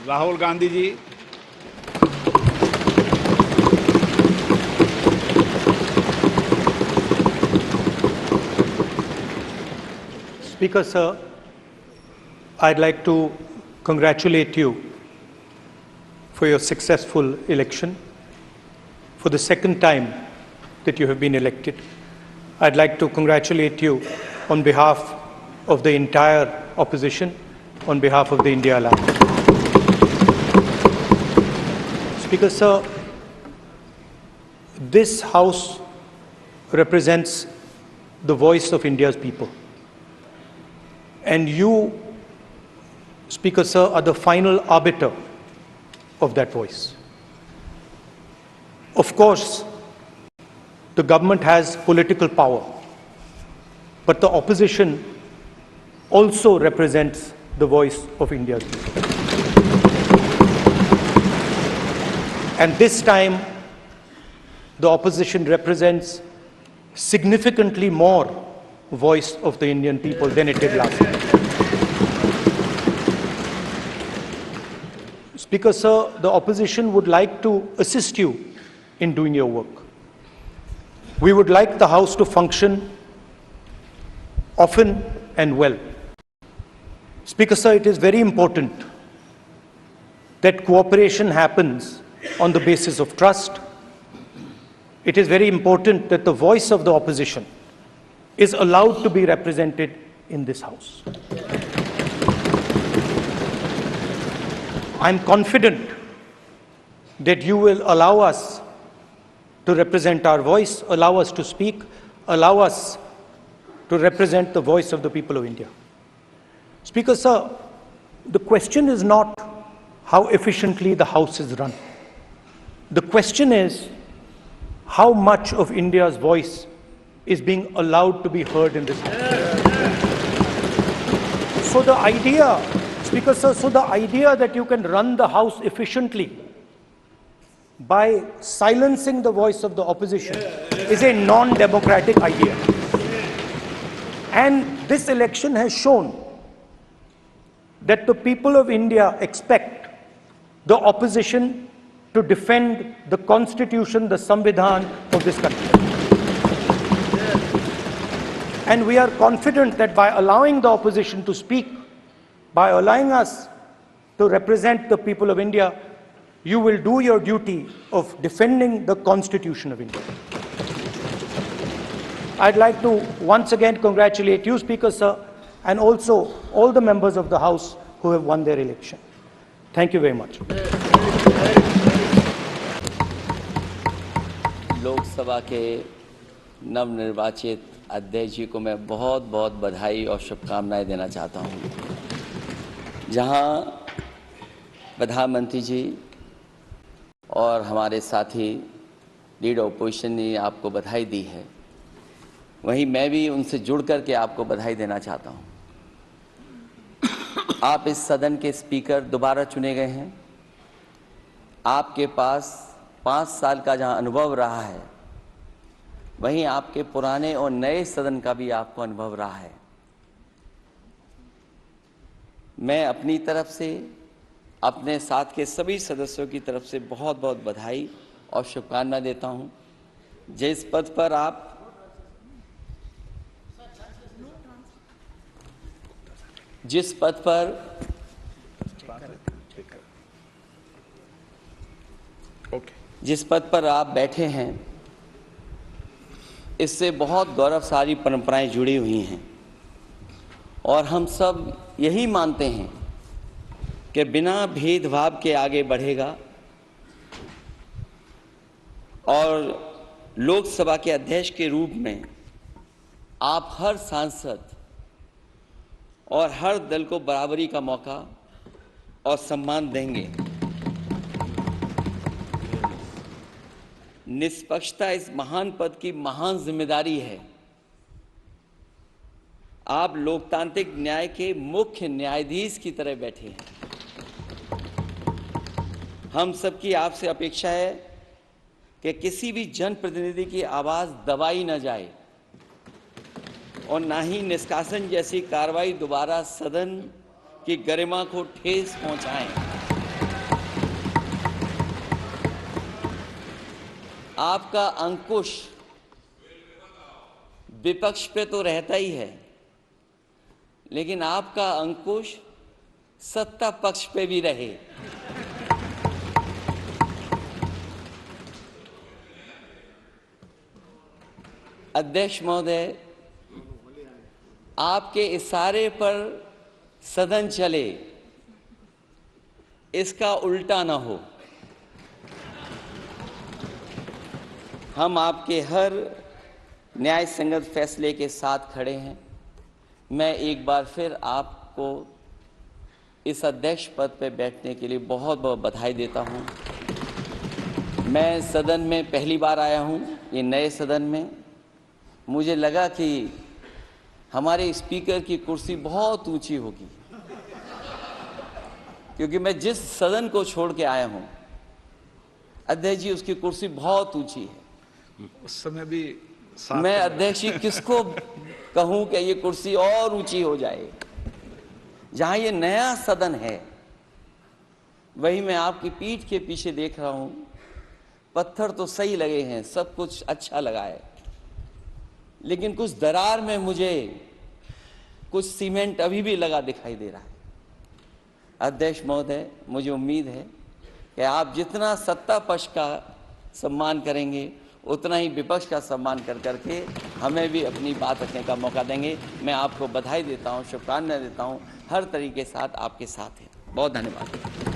Rahul Gandhi ji. Speaker, sir, I'd like to congratulate you for your successful election. For the second time that you have been elected, I'd like to congratulate you on behalf of the entire opposition, on behalf of the India Alliance. Speaker, sir, this House represents the voice of India's people. And you, Speaker, sir, are the final arbiter of that voice. Of course, the government has political power, but the opposition also represents the voice of India's people. And this time, the opposition represents significantly more voice of the Indian people than it did last time. Speaker, sir, the opposition would like to assist you in doing your work. We would like the House to function often and well. Speaker, sir, it is very important that cooperation happens on the basis of trust. It is very important that the voice of the opposition is allowed to be represented in this House. I'm confident that you will allow us to represent our voice, allow us to speak, allow us to represent the voice of the people of India. Speaker, sir, the question is not how efficiently the House is run. The question is how much of India's voice is being allowed to be heard in this House. So the idea, Speaker, sir, that you can run the House efficiently by silencing the voice of the opposition is a non-democratic idea. And this election has shown that the people of India expect the opposition to defend the Constitution, the Samvidhan of this country. And we are confident that by allowing the opposition to speak, by allowing us to represent the people of India, you will do your duty of defending the Constitution of India. I'd like to once again congratulate you, Speaker, sir, and also all the members of the House who have won their election. Thank you very much. Lok Sabha के नवनिर्वाचित अध्यक्ष जी को मैं बहुत बहुत बधाई और शुभकामनाएं देना चाहता हूं। जहां प्रधानमंत्री जी और हमारे साथी लीडर ओपोजिशन ने आपको बधाई दी है, वहीं मैं भी उनसे जुड़ करके आपको बधाई देना चाहता हूं। आप इस सदन के स्पीकर दोबारा चुने गए हैं। आपके पास 5 साल का जहां अनुभव रहा है, वहीं आपके पुराने और नए सदन का भी आपको अनुभव रहा है। मैं अपनी तरफ से, अपने साथ के सभी सदस्यों की तरफ से बहुत बहुत बधाई और शुभकामनाएं देता हूं। जिस पद पर आप जिस पद पर आप बैठे हैं, इससे बहुत गौरवशाली परंपराएं जुड़ी हुई हैं और हम सब यही मानते हैं कि बिना भेदभाव के आगे बढ़ेगा और लोकसभा के अध्यक्ष के रूप में आप हर सांसद और हर दल को बराबरी का मौका और सम्मान देंगे। निष्पक्षता इस महान पद की महान जिम्मेदारी है। आप लोकतांत्रिक न्याय के मुख्य न्यायाधीश की तरह बैठे हैं। हम सबकी आपसे अपेक्षा है कि किसी भी जनप्रतिनिधि की आवाज दबाई न जाए और ना ही निष्कासन जैसी कार्रवाई दोबारा सदन की गरिमा को ठेस पहुंचाएं। आपका अंकुश विपक्ष पे तो रहता ही है, लेकिन आपका अंकुश सत्ता पक्ष पे भी रहे। अध्यक्ष महोदय, आपके इशारे पर सदन चले, इसका उल्टा ना हो। हम आपके हर न्याय संगत फैसले के साथ खड़े हैं। मैं एक बार फिर आपको इस अध्यक्ष पद पर बैठने के लिए बहुत बहुत बधाई देता हूं। मैं सदन में पहली बार आया हूं, ये नए सदन में। मुझे लगा कि हमारे स्पीकर की कुर्सी बहुत ऊंची होगी, क्योंकि मैं जिस सदन को छोड़ के आया हूं, अध्यक्ष जी, उसकी कुर्सी बहुत ऊंची है। उस समय भी मैं अध्यक्ष जी किसको कहूं कि ये कुर्सी और ऊंची हो जाए। जहां ये नया सदन है, वही मैं आपकी पीठ के पीछे देख रहा हूं, पत्थर तो सही लगे हैं, सब कुछ अच्छा लगा है, लेकिन कुछ दरार में मुझे कुछ सीमेंट अभी भी लगा दिखाई दे रहा है। अध्यक्ष महोदय, मुझे उम्मीद है कि आप जितना सत्ता पक्ष का सम्मान करेंगे, उतना ही विपक्ष का सम्मान कर करके हमें भी अपनी बात रखने का मौका देंगे। मैं आपको बधाई देता हूं, शुभकामनाएं देता हूं, हर तरीके के साथ आपके साथ हैं। बहुत धन्यवाद।